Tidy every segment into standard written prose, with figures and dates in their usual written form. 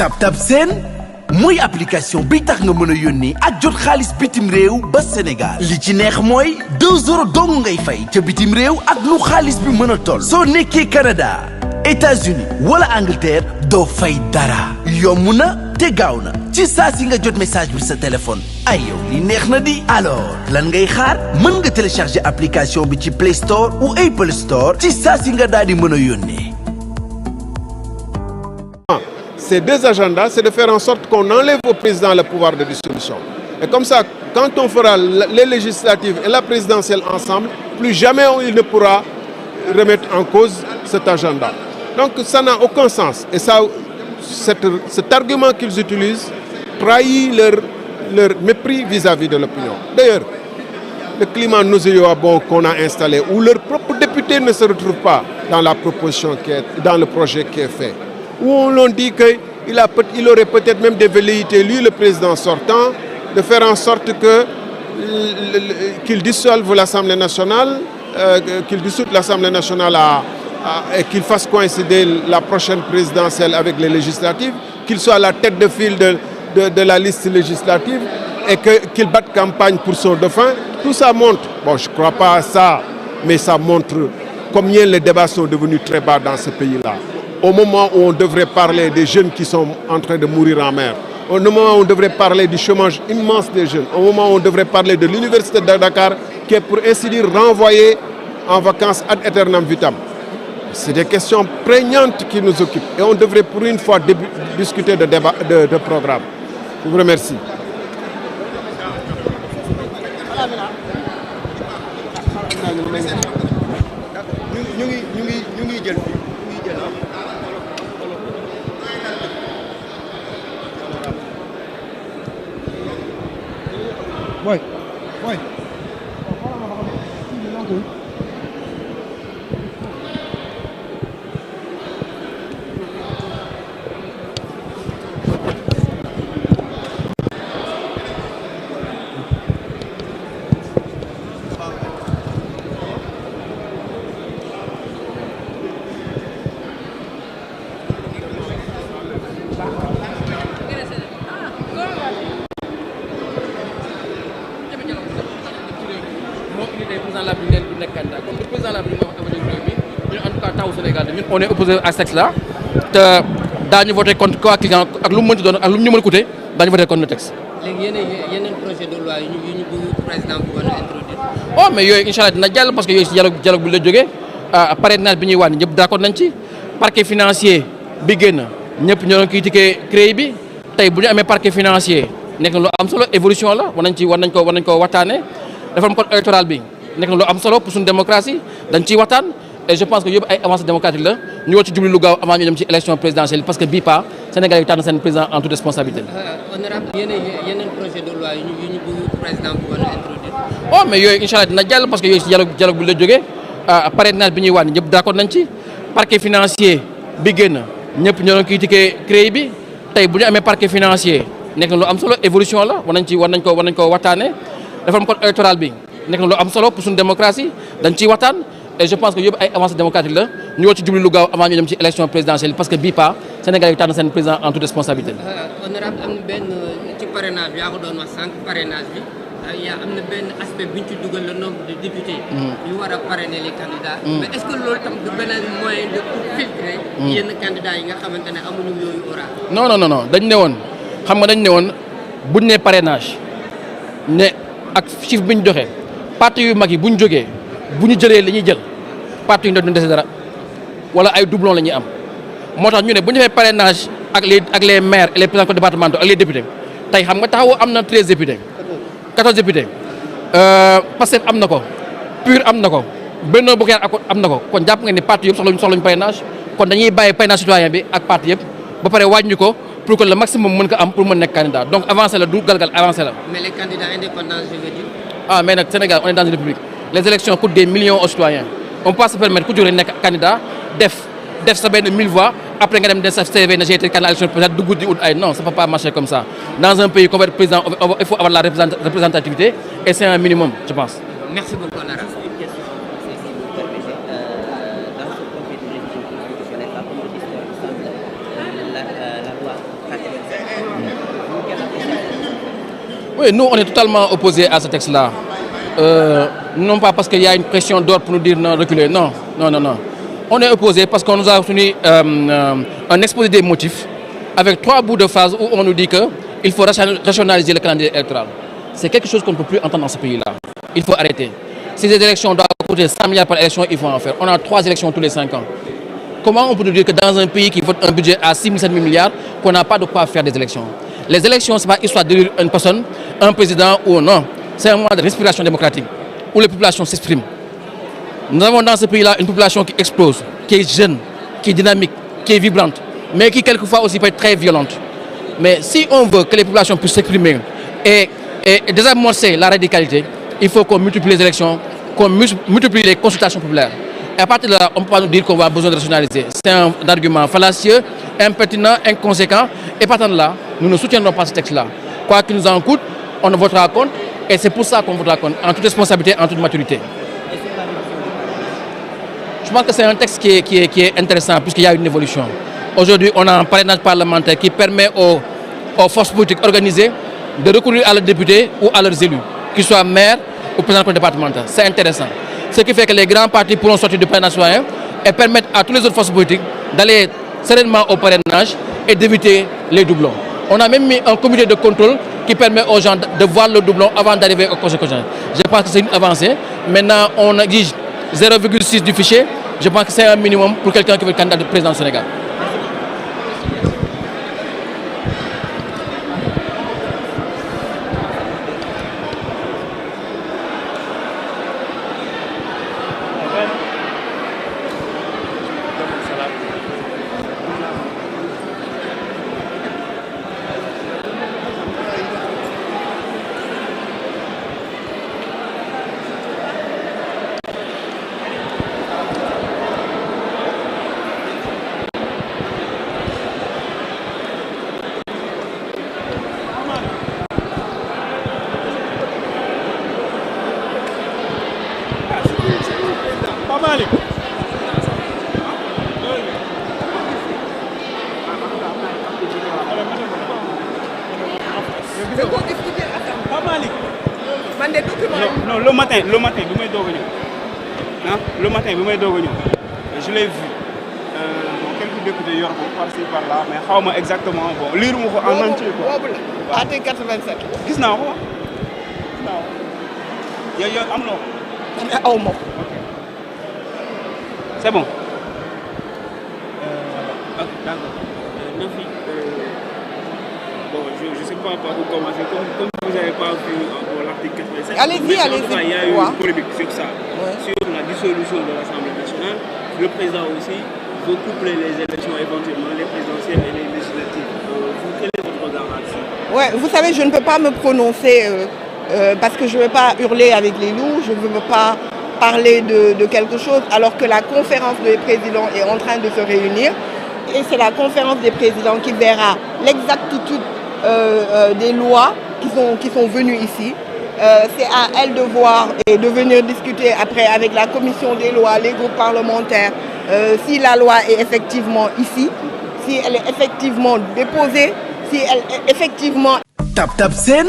TapTap Send mooy application bi tax nga mën a yónnee ak jot xaalis bitim réew ba Sénégal li ci neex mooy 2 euros dong ngay fay ca bitim réew ak lu xaalis bi mën a toll. soo nekkee Canada États-Unis wala Angleterre doo fay dara yomb na te gaaw na ci saa si nga jot message bi sa téléphone ay yow li neex na di. alors lan ngay xaar mën nga télécharger application bi ci Play Store ou Apple Store ci saa si nga daal di mën a yónnee. Ces deux agendas, c'est de faire en sorte qu'on enlève au président le pouvoir de dissolution. Et comme ça, quand on fera les législatives et la présidentielle ensemble, plus jamais il ne pourra remettre en cause cet agenda. Donc ça n'a aucun sens. Et ça, cet argument qu'ils utilisent trahit leur mépris vis-à-vis de l'opinion. D'ailleurs, le climat nauséabond qu'on a installé, où leur propre député ne se retrouve pas dans la proposition dans le projet qui est fait, où on l'on dit qu'il aurait peut-être même des velléités, lui le président sortant, de faire en sorte qu'il dissolve l'Assemblée nationale, et qu'il fasse coïncider la prochaine présidentielle avec les législatives, qu'il soit à la tête de file de la liste législative et qu'il batte campagne pour son dauphin. Tout ça montre, bon je ne crois pas à ça, mais ça montre combien les débats sont devenus très bas dans ce pays-là. Au moment où on devrait parler des jeunes qui sont en train de mourir en mer, au moment où on devrait parler du chômage immense des jeunes, au moment où on devrait parler de l'université de Dakar, qui est pour ainsi dire renvoyée en vacances ad aeternam vitam. C'est des questions prégnantes qui nous occupent et on devrait pour une fois discuter de débat, de programme. Je vous remercie. Ouais, ouais. On est opposé à ce texte-là te daañu voté contre quoi qu'il ak lu mu mënti doon ak lu mu ñu mën a coûter daañu voté contre le texte. léegi yeneen projet de loi yi ñu bëgg président bëggoon a introduire. oh mais yooyu incha allah dina jàll parce que yooyu si dialogue bi la jógee parrainage bi ñuy wàññi ñëpp d'accord nañ ci parquet financier bi génn ñëpp ñoo doon critiquer CREI bi tey bu ñu amee parquet financier nekk na lu am solo évolution la war nañ ko waxtaanee réforme code électoral bi nekk na lu am solo pour suñu démocratie dañ ciy waxtaan. Et je pense que yëpp ay avancées démocratiques la ñu war ci jublu lu gaaw avant ñu dem ci élection présidentielle parce que bii pas Sénégal yi tànn seen président en toute responsabilité. honorable yeneen projet de loi yi ñu bëgg président bëggoon a introduire. oh mais yooyu incha allah dina jàll parce que yooyu si dialogue bi la jógee parrainage bi ñuy wàññi ñëpp d'accord nañ ci parquet financier bi génn ñëpp ñoo doon critiquer CREI bi tey bu ñu amee parquet financier nekk na lu am solo évolution la war nañ ko waxtaanee réforme code électoral bi nekk na lu am solo pour suñu démocratie dañ ciy waxtaan. Et je pense que yëpp ay avancées démocratiques la ñu war ci jublu lu gaaw avant ñu dem ci élection présidentielle parce que bii pas Sénégal yi tànn seen président en toute responsabilité. honorable am na benn ci parrainage bi yaa ko doon wax sànq parrainage bi am na benn aspect bi ñu ci dugal le nombre de députés. yu war a parrainer les candidats. mais est-ce que loolu tam du beneen moyen de pour filtrer. yenn candidats yi nga xamante ne amuñu yooyu aura. non dañ ne woon buñ ne parrainage ne ak chiffre bi ñu joxe parti yu mag yi buñ jógee. bu ñu jëlee li ñuy jël parti yi duñ dese dara wala ay doublons la ñuy am moo tax ñu ne bu ñu defee parrainage ak les maires et les présidents départementaux ak les députés tey xam nga taxawu am na 13 députés 14 députés Pastef am na ko PUR am na ko Benno Bokk Yaakaar am na ko kon jàpp nga ni parti yëpp soxlañu parrainage kon dañuy bàyyi parrainage citoyen bi ak parti yëpp ba pare wàññi ko pour que le maximum mën ko am pour mën nekk candidat donc avancé la du galgal avancé la. mais les candidats indépendants je veux dire. mais nag Sénégal on est dans une république. Les élections coûtent des millions aux citoyens. On peut pas se permettre ku jógee nekk candidat def sa benn 1000 voix après nga dem de sa CV na j'ai été candidat à l'élection présidentielle dugg di ut ay non ça peut pas marcher comme ça. Dans un pays comme président il faut avoir la représentativité et c'est un minimum je pense. Merci beaucoup Lara. Oui, nous, on est totalement opposés à ce texte-là. Non pas parce qu'il y a une pression d'ordre pour nous dire non, reculer. Non. On est opposés parce qu'on nous a obtenu un exposé des motifs avec 3 bouts de phase où on nous dit qu'il faut rationaliser le calendrier électoral. C'est quelque chose qu'on ne peut plus entendre dans ce pays-là. Il faut arrêter. Si les élections doivent coûter 100 milliards par élection, il faut en faire. On a 3 élections tous les 5 ans. Comment on peut nous dire que dans un pays qui vote un budget à 6 000, 7 000 milliards, qu'on n'a pas de quoi faire des élections? Les élections, ce n'est pas histoire d'élire une personne, un président ou non. C'est un moment de respiration démocratique où les populations s'expriment. Nous avons dans ce pays-là une population qui explose, qui est jeune, qui est dynamique, qui est vibrante, mais qui quelquefois aussi peut être très violente. Mais si on veut que les populations puissent s'exprimer et désamorcer la radicalité, il faut qu'on multiplie les élections, qu'on multiplie les consultations populaires. Et à partir de là, on ne peut pas nous dire qu'on va besoin de rationaliser. C'est un argument fallacieux, impertinent, inconséquent. Et partant de là, nous ne soutiendrons pas ce texte-là. Quoi qu'il nous en coûte, on ne votera contre. Et c'est pour ça qu'on votera contre, en toute responsabilité, en toute maturité. Je pense que c'est un texte qui est intéressant puisqu'il y a une évolution. Aujourd'hui, on a un parrainage parlementaire qui permet aux forces politiques organisées de recourir à leurs députés ou à leurs élus, qu'ils soient maires ou présidents départementaux. C'est intéressant. Ce qui fait que les grands partis pourront sortir du parrainage citoyen et permettre à toutes les autres forces politiques d'aller sereinement au parrainage et d'éviter les doublons. On a même mis un comité de contrôle qui permet aux gens de voir le doublon avant d'arriver au conseil constitutionnel. Je pense que c'est une avancée. Maintenant, on exige 0,6 du fichier. Je pense que c'est un minimum pour quelqu'un qui veut être candidat de président du Sénégal. Le matin, je l'ai vu. Quelques députés yor ko par-ci par-là, mais xaw ma exactement bon lire ma ko en entier quoi. Article 87. Gis naa ko. Yow am loo. Aw ma. C'est bon. D'accord. Nafi, bon, je ne sais pas par où commencer. Comme vous n'avez pas vu encore l'article 87, allez-y. Il y a eu une polémique sur ça, sur la dissolution de l'Assemblée nationale. Le président aussi veut coupler les élections éventuellement, les présidentielles et les législatives. Quel est votre regard là-dessus? Ouais, vous savez, je ne peux pas me prononcer parce que je ne veux pas hurler avec les loups, je ne veux pas parler de quelque chose alors que la conférence des présidents est en train de se réunir. Et c'est la conférence des présidents qui verra l'exactitude des lois qui sont venues ici. C'est à elle de voir et de venir discuter après avec la commission des lois, les groupes parlementaires, si la loi est effectivement ici, si elle est effectivement déposée, si elle est effectivement... TapTap Send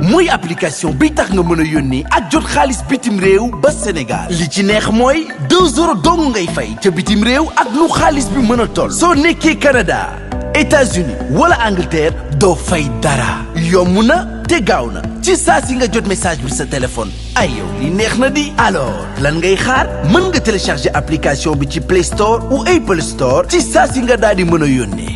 mooy application bi tax nga mën a yónnee ak jot xaalis bitim réew ba Sénégal li ci neex mooy 2 € dong ngay fay ca bitim réew ak lu xaalis bi mën a toll soo nekkee Canada États-Unis wala Angleterre doo fay dara yomb na te gaaw na ci saa si nga jot message bi sa téléphone ay yow li neex na di alors lan ngay xaar mën nga télécharger application bi ci Play Store ou Apple Store ci saa si nga daal di mën a yónnee